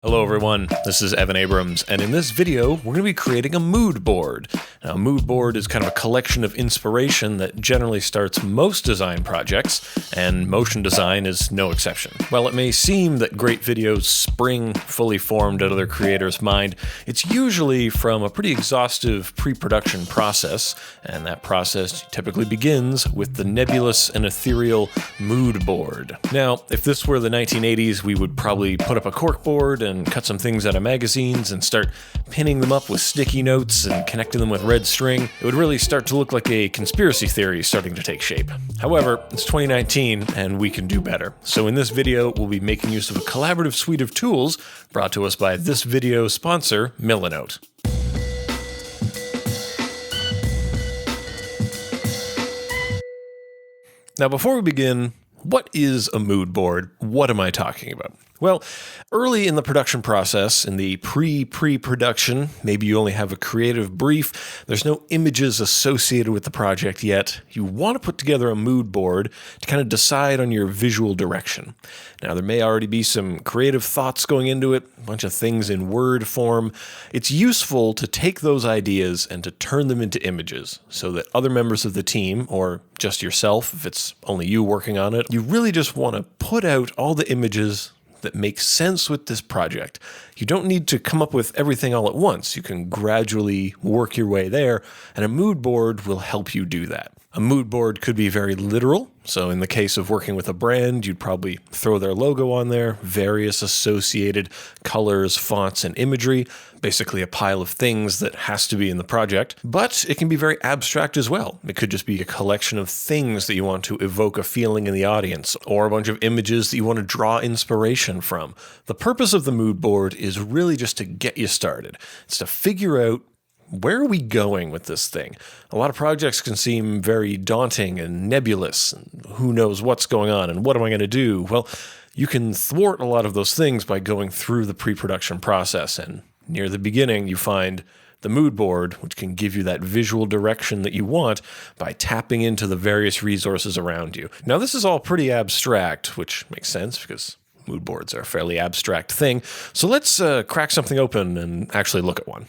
Hello everyone, this is Evan Abrams, and in this video, we're going to be creating a mood board. Now, a mood board is kind of a collection of inspiration that generally starts most design projects, and motion design is no exception. While it may seem that great videos spring fully formed out of their creator's mind, it's usually from a pretty exhaustive pre-production process, and that process typically begins with the nebulous and ethereal mood board. Now, if this were the 1980s, we would probably put up a corkboard and cut some things out of magazines and start pinning them up with sticky notes and connecting them with red string. It would really start to look like a conspiracy theory starting to take shape. However, it's 2019 and we can do better. So in this video, we'll be making use of a collaborative suite of tools brought to us by this video's sponsor, Milanote. Now, before we begin, what is a mood board? What am I talking about? Well, early in the production process, in the pre-production, maybe you only have a creative brief, there's no images associated with the project yet. You want to put together a mood board to kind of decide on your visual direction. Now, there may already be some creative thoughts going into it, a bunch of things in word form. It's useful to take those ideas and to turn them into images so that other members of the team, or just yourself, if it's only you working on it, you really just want to put out all the images that makes sense with this project. You don't need to come up with everything all at once. You can gradually work your way there, and a mood board will help you do that. A mood board could be very literal. So in the case of working with a brand, you'd probably throw their logo on there, various associated colors, fonts, and imagery, basically a pile of things that has to be in the project. But it can be very abstract as well. It could just be a collection of things that you want to evoke a feeling in the audience, or a bunch of images that you want to draw inspiration from. The purpose of the mood board is really just to get you started. It's to figure out, where are we going with this thing? A lot of projects can seem very daunting and nebulous, and who knows what's going on and what am I going to do? Well, you can thwart a lot of those things by going through the pre-production process, and near the beginning you find the mood board, which can give you that visual direction that you want by tapping into the various resources around you. Now, this is all pretty abstract, which makes sense because mood boards are a fairly abstract thing. So let's crack something open and actually look at one.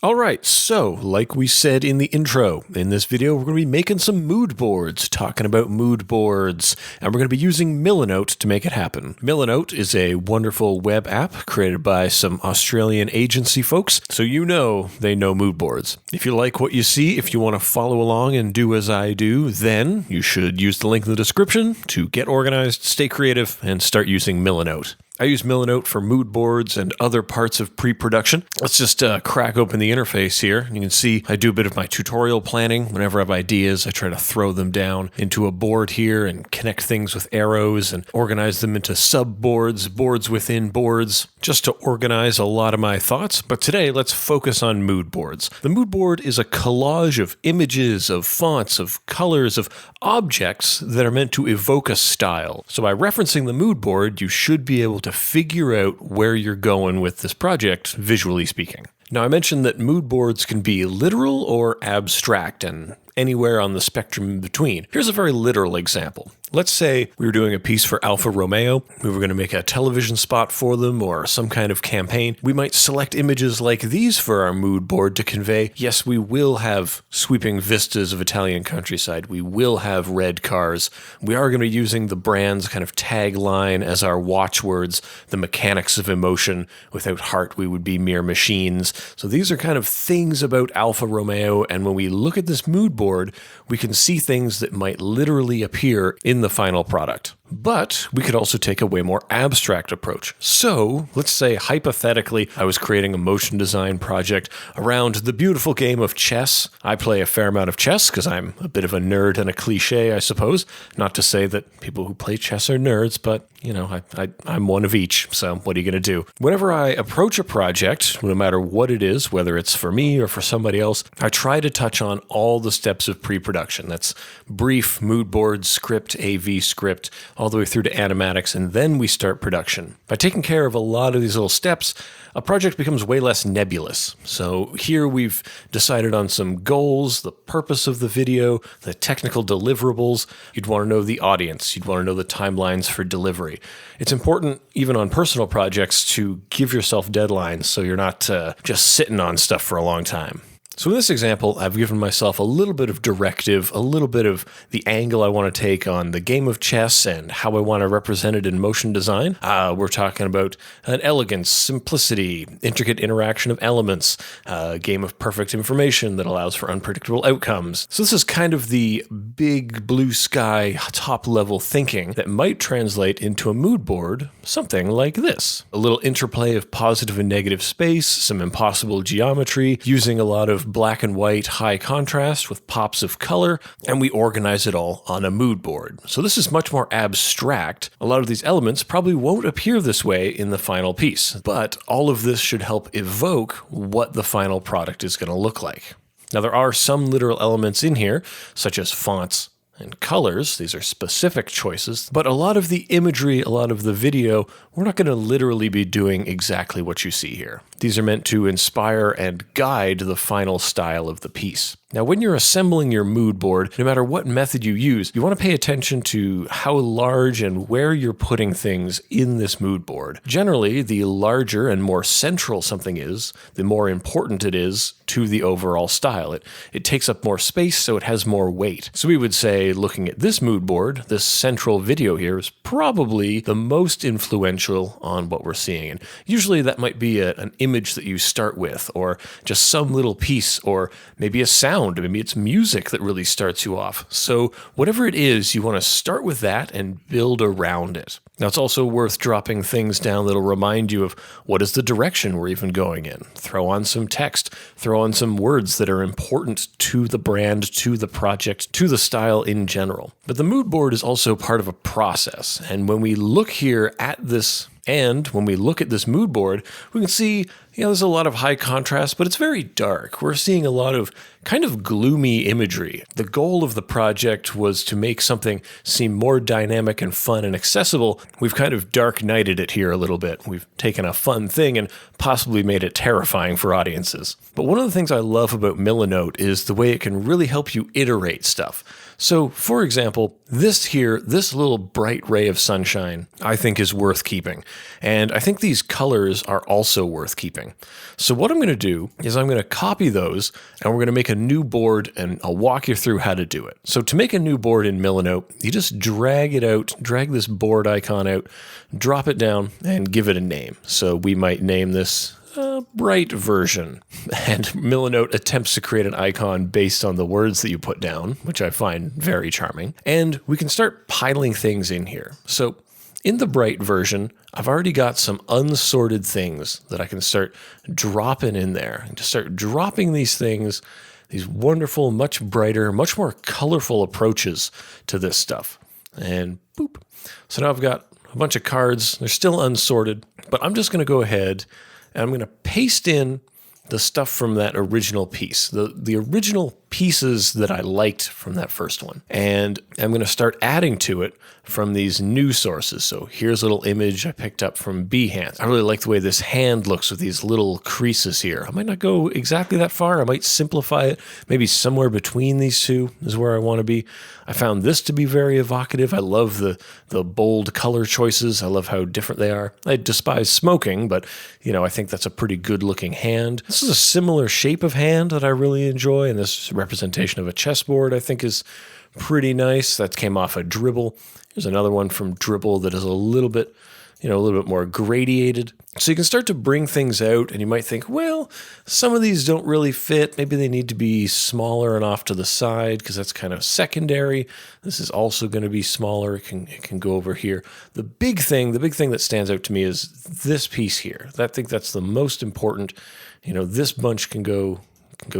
All right, so like we said in the intro, in this video, we're going to be making some mood boards, talking about mood boards, and we're going to be using Milanote to make it happen. Milanote is a wonderful web app created by some Australian agency folks, so you know they know mood boards. If you like what you see, if you want to follow along and do as I do, then you should use the link in the description to get organized, stay creative, and start using Milanote. I use Milanote for mood boards and other parts of pre-production. Let's just crack open the interface here. You can see I do a bit of my tutorial planning. Whenever I have ideas, I try to throw them down into a board here and connect things with arrows and organize them into sub-boards, boards within boards, just to organize a lot of my thoughts. But today, let's focus on mood boards. The mood board is a collage of images, of fonts, of colors, of objects that are meant to evoke a style. So by referencing the mood board, you should be able to figure out where you're going with this project, visually speaking. Now, I mentioned that mood boards can be literal or abstract, and anywhere on the spectrum in between. Here's a very literal example. Let's say we were doing a piece for Alfa Romeo. We were going to make a television spot for them or some kind of campaign. We might select images like these for our mood board to convey, yes, we will have sweeping vistas of Italian countryside. We will have red cars. We are going to be using the brand's kind of tagline as our watchwords, the mechanics of emotion. Without heart, we would be mere machines. So these are kind of things about Alfa Romeo, and when we look at this mood board, we can see things that might literally appear in the final product. But we could also take a way more abstract approach. So let's say hypothetically, I was creating a motion design project around the beautiful game of chess. I play a fair amount of chess because I'm a bit of a nerd and a cliche, I suppose. Not to say that people who play chess are nerds, but you know, I'm one of each. So what are you going to do? Whenever I approach a project, no matter what it is, whether it's for me or for somebody else, I try to touch on all the steps of pre-production. That's brief, mood board, script, AV script, all the way through to animatics, and then we start production. By taking care of a lot of these little steps, a project becomes way less nebulous. So here we've decided on some goals, the purpose of the video, the technical deliverables. You'd want to know the audience. You'd want to know the timelines for delivery. It's important, even on personal projects, to give yourself deadlines so you're not just sitting on stuff for a long time. So in this example, I've given myself a little bit of directive, a little bit of the angle I want to take on the game of chess and how I want to represent it in motion design. We're talking about an elegance, simplicity, intricate interaction of elements, a game of perfect information that allows for unpredictable outcomes. So this is kind of the big blue sky, top level thinking that might translate into a mood board, something like this. A little interplay of positive and negative space, some impossible geometry, using a lot of black and white high contrast with pops of color, and we organize it all on a mood board. So this is much more abstract. A lot of these elements probably won't appear this way in the final piece, but all of this should help evoke what the final product is going to look like. Now there are some literal elements in here, such as fonts and colors. These are specific choices, but a lot of the imagery, a lot of the video, we're not going to literally be doing exactly what you see here. These are meant to inspire and guide the final style of the piece. Now, when you're assembling your mood board, no matter what method you use, you want to pay attention to how large and where you're putting things in this mood board. Generally, the larger and more central something is, the more important it is to the overall style. It takes up more space, so it has more weight. So we would say, looking at this mood board, this central video here is probably the most influential on what we're seeing. And usually that might be an image that you start with, or just some little piece, or maybe a sound. Maybe it's music that really starts you off. So whatever it is, you want to start with that and build around it. Now, it's also worth dropping things down that'll remind you of what is the direction we're even going in. Throw on some text, throw on some words that are important to the brand, to the project, to the style in general. But the mood board is also part of a process. And when we look here at this when we look at this mood board, we can see, there's a lot of high contrast, but it's very dark. We're seeing a lot of kind of gloomy imagery. The goal of the project was to make something seem more dynamic and fun and accessible. We've kind of dark nighted it here a little bit. We've taken a fun thing and possibly made it terrifying for audiences. But one of the things I love about Milanote is the way it can really help you iterate stuff. So, for example, this little bright ray of sunshine, I think is worth keeping. And I think these colors are also worth keeping. So what I'm going to do is I'm going to copy those, and we're going to make a new board, and I'll walk you through how to do it. So to make a new board in Milanote, you just drag it out, drag this board icon out, drop it down, and give it a name. So we might name this bright version. And Milanote attempts to create an icon based on the words that you put down, which I find very charming. And we can start piling things in here. So in the bright version, I've already got some unsorted things that I can start dropping in there. And just start dropping these things, these wonderful, much brighter, much more colorful approaches to this stuff. And boop. So now I've got a bunch of cards. They're still unsorted, but I'm just going to go ahead and I'm going to paste in the stuff from that original piece, the original pieces that I liked from that first one. And I'm going to start adding to it from these new sources. So here's a little image I picked up from Behance. I really like the way this hand looks with these little creases here. I might not go exactly that far. I might simplify it. Maybe somewhere between these two is where I want to be. I found this to be very evocative. I love the bold color choices. I love how different they are. I despise smoking, but I think that's a pretty good looking hand. This is a similar shape of hand that I really enjoy, and this representation of a chessboard I think is pretty nice. That came off a Dribble. Here's another one from Dribble that is a little bit more gradiated. So you can start to bring things out, and you might think, well, some of these don't really fit. Maybe they need to be smaller and off to the side because that's kind of secondary. This is also going to be smaller. It can go over here. The big thing that stands out to me is this piece here. I think that's the most important. This bunch can go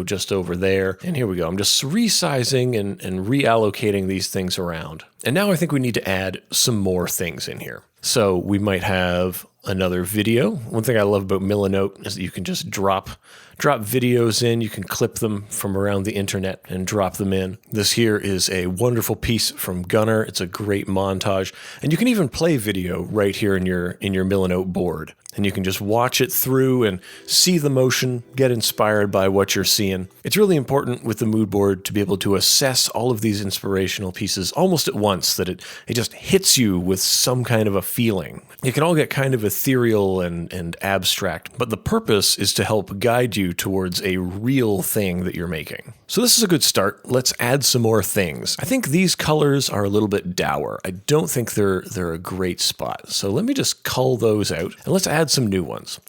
just over there. And here we go. I'm just resizing and reallocating these things around. And now I think we need to add some more things in here. So we might have another video. One thing I love about Milanote is that you can just drop videos in. You can clip them from around the internet and drop them in. This here is a wonderful piece from Gunnar. It's a great montage, and you can even play video right here in your Milanote board. And you can just watch it through and see the motion, get inspired by what you're seeing. It's really important with the mood board to be able to assess all of these inspirational pieces almost at once, that it just hits you with some kind of a feeling. It can all get kind of ethereal and abstract, but the purpose is to help guide you towards a real thing that you're making. So this is a good start. Let's add some more things. I think these colors are a little bit dour. I don't think they're a great spot. So let me just cull those out and let's add some new ones.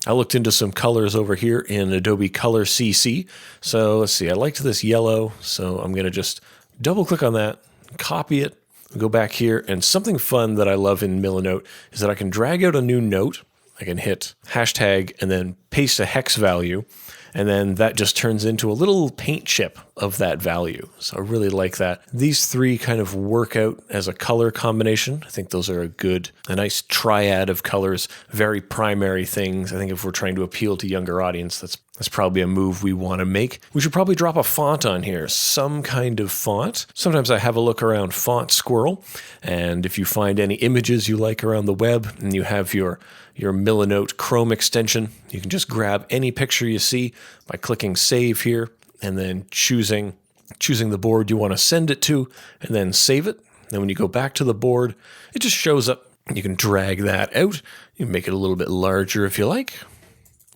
I looked into some colors over here in Adobe Color CC. So let's see, I liked this yellow. So I'm going to just double click on that, copy it, go back here. And something fun that I love in Milanote is that I can drag out a new note. I can hit hashtag and then paste a hex value. And then that just turns into a little paint chip of that value. So I really like that. These three kind of work out as a color combination. I think those are a nice triad of colors, very primary things. I think if we're trying to appeal to younger audience, that's probably a move we want to make. We should probably drop a font on here, some kind of font. Sometimes I have a look around Font Squirrel, and if you find any images you like around the web and you have your Milanote Chrome extension, you can just grab any picture you see by clicking Save here and then choosing the board you want to send it to and then save it. Then when you go back to the board, it just shows up. You can drag that out. You can make it a little bit larger if you like.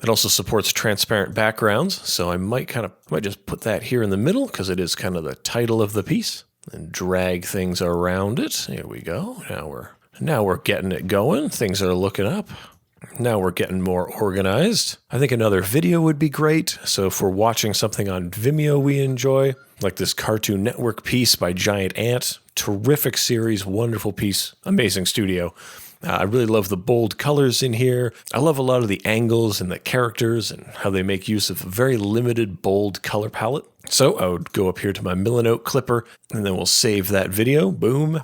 It also supports transparent backgrounds, so I might just put that here in the middle because it is kind of the title of the piece, and drag things around it. Here we go. Now we're getting it going. Things are looking up. Now we're getting more organized. I think another video would be great. So if we're watching something on Vimeo we enjoy, like this Cartoon Network piece by Giant Ant, terrific series, wonderful piece, amazing studio. I really love the bold colors in here. I love a lot of the angles and the characters and how they make use of a very limited bold color palette. So I would go up here to my Milanote clipper and then we'll save that video. Boom.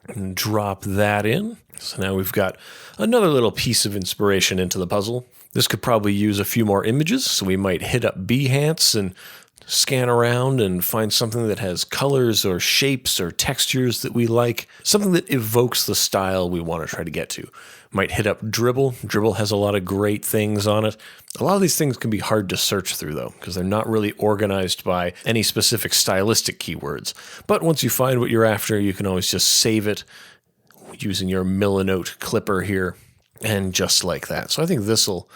And drop that in. So now we've got another little piece of inspiration into the puzzle. This could probably use a few more images, so we might hit up Behance and scan around and find something that has colors or shapes or textures that we like, something that evokes the style we want to try to get to. Might hit up Dribble. Dribble has a lot of great things on it. A lot of these things can be hard to search through, though, because they're not really organized by any specific stylistic keywords. But once you find what you're after, you can always just save it using your Milanote clipper here, and just like that. So I think this will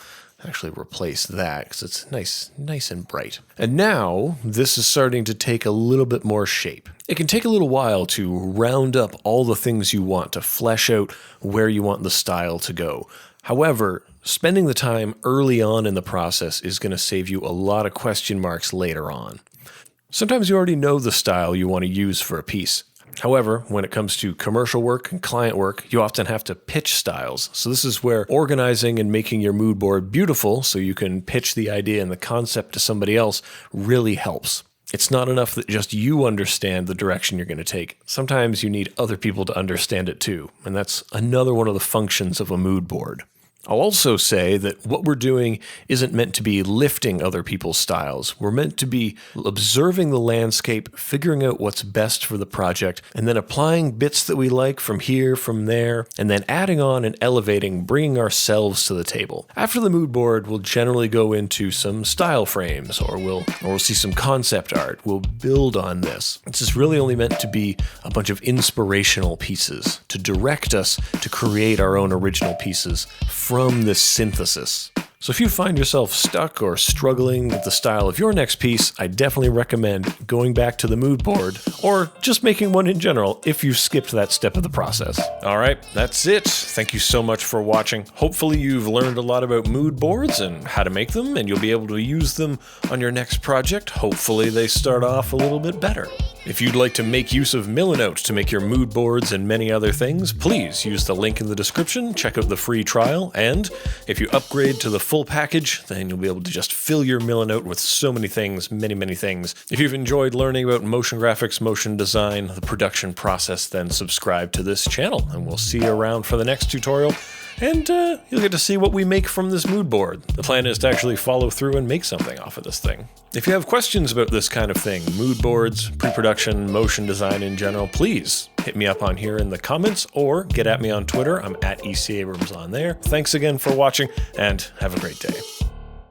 actually replace that because it's nice and bright. And now this is starting to take a little bit more shape. It can take a little while to round up all the things you want, to flesh out where you want the style to go. However, spending the time early on in the process is going to save you a lot of question marks later on. Sometimes you already know the style you want to use for a piece. However, when it comes to commercial work and client work, you often have to pitch styles. So this is where organizing and making your mood board beautiful so you can pitch the idea and the concept to somebody else really helps. It's not enough that just you understand the direction you're going to take. Sometimes you need other people to understand it too, and that's another one of the functions of a mood board. I'll also say that what we're doing isn't meant to be lifting other people's styles. We're meant to be observing the landscape, figuring out what's best for the project, and then applying bits that we like from here, from there, and then adding on and elevating, bringing ourselves to the table. After the mood board, we'll generally go into some style frames, or we'll see some concept art. We'll build on this. This is really only meant to be a bunch of inspirational pieces to direct us to create our own original pieces from this synthesis. So if you find yourself stuck or struggling with the style of your next piece, I definitely recommend going back to the mood board or just making one in general if you've skipped that step of the process. All right, that's it. Thank you so much for watching. Hopefully you've learned a lot about mood boards and how to make them, and you'll be able to use them on your next project. Hopefully they start off a little bit better. If you'd like to make use of Milanote to make your mood boards and many other things, please use the link in the description, check out the free trial, and if you upgrade to the full package, then you'll be able to just fill your Milanote with so many things, many things. If you've enjoyed learning about motion graphics, motion design, the production process, then subscribe to this channel, and we'll see you around for the next tutorial. and you'll get to see what we make from this mood board. The plan is to actually follow through and make something off of this thing. If you have questions about this kind of thing, mood boards, pre-production, motion design in general, please hit me up on here in the comments or get at me on Twitter. I'm at EC Abrams on there. Thanks again for watching and have a great day.